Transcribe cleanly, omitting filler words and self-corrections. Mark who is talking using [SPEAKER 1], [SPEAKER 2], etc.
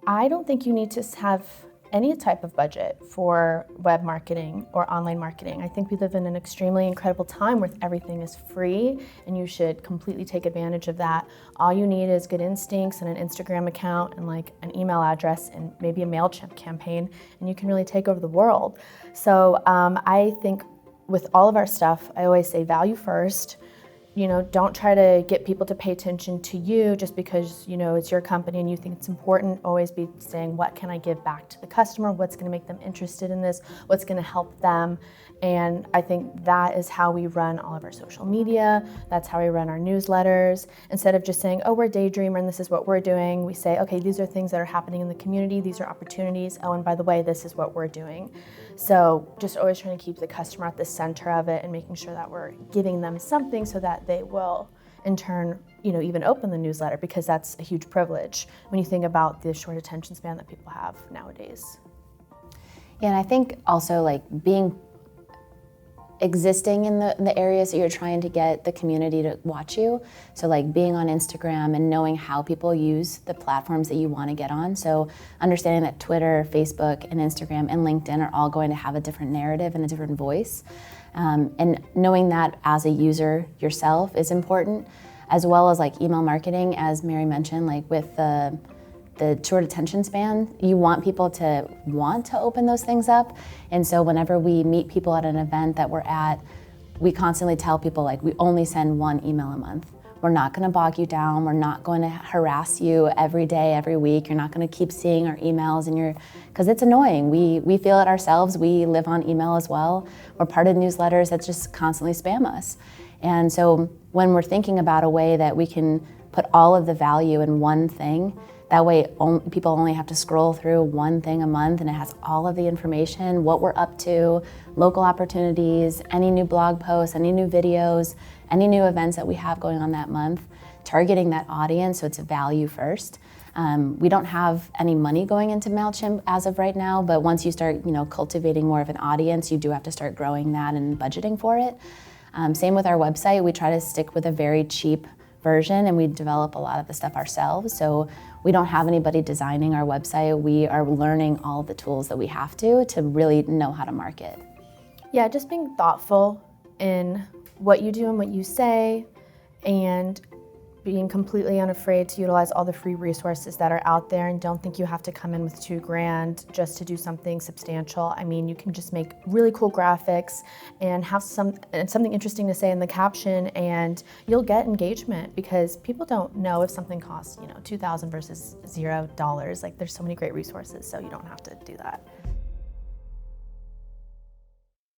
[SPEAKER 1] I don't think you need to have any type of budget for web marketing or online marketing. I think we live in an extremely incredible time where everything is free, and you should completely take advantage of that. All you need is good instincts and an Instagram account and like an email address and maybe a MailChimp campaign, and you can really take over the world. So I think with all of our stuff, I always say value first. Don't try to get people to pay attention to you just because, it's your company and you think it's important. Always be saying, what can I give back to the customer? What's going to make them interested in this? What's going to help them? And I think that is how we run all of our social media. That's how we run our newsletters. Instead of just saying, oh, we're Daydreamer and this is what we're doing, we say, okay, these are things that are happening in the community. These are opportunities. Oh, and by the way, this is what we're doing. So just always trying to keep the customer at the center of it and making sure that we're giving them something so that they will, in turn, even open the newsletter, because that's a huge privilege when you think about the short attention span that people have nowadays.
[SPEAKER 2] Yeah, and I think also like existing in the areas that you're trying to get the community to watch you. So like being on Instagram and knowing how people use the platforms that you want to get on. So understanding that Twitter, Facebook, and Instagram and LinkedIn are all going to have a different narrative and a different voice. And knowing that as a user yourself is important, as well as like email marketing, as Mary mentioned, like with the short attention span, you want people to want to open those things up. And so whenever we meet people at an event that we're at, we constantly tell people like, we only send one email a month. We're not gonna bog you down. We're not going to harass you every day, every week. You're not gonna keep seeing our emails because it's annoying. We feel it ourselves. We live on email as well. We're part of newsletters that just constantly spam us. And so when we're thinking about a way that we can put all of the value in one thing, that way people only have to scroll through one thing a month and it has all of the information, what we're up to, local opportunities, any new blog posts, any new videos, any new events that we have going on that month, targeting that audience so it's a value first. We don't have any money going into MailChimp as of right now, but once you start cultivating more of an audience, you do have to start growing that and budgeting for it. Same with our website. We try to stick with a very cheap version and we develop a lot of the stuff ourselves. So we don't have anybody designing our website. We are learning all the tools that we have to really know how to market.
[SPEAKER 1] Yeah, just being thoughtful in what you do and what you say, and being completely unafraid to utilize all the free resources that are out there, and don't think you have to come in with $2,000 just to do something substantial. I mean, you can just make really cool graphics and have something interesting to say in the caption, and you'll get engagement because people don't know if something costs, $2,000 versus $0. Like, there's so many great resources, so you don't have to do that.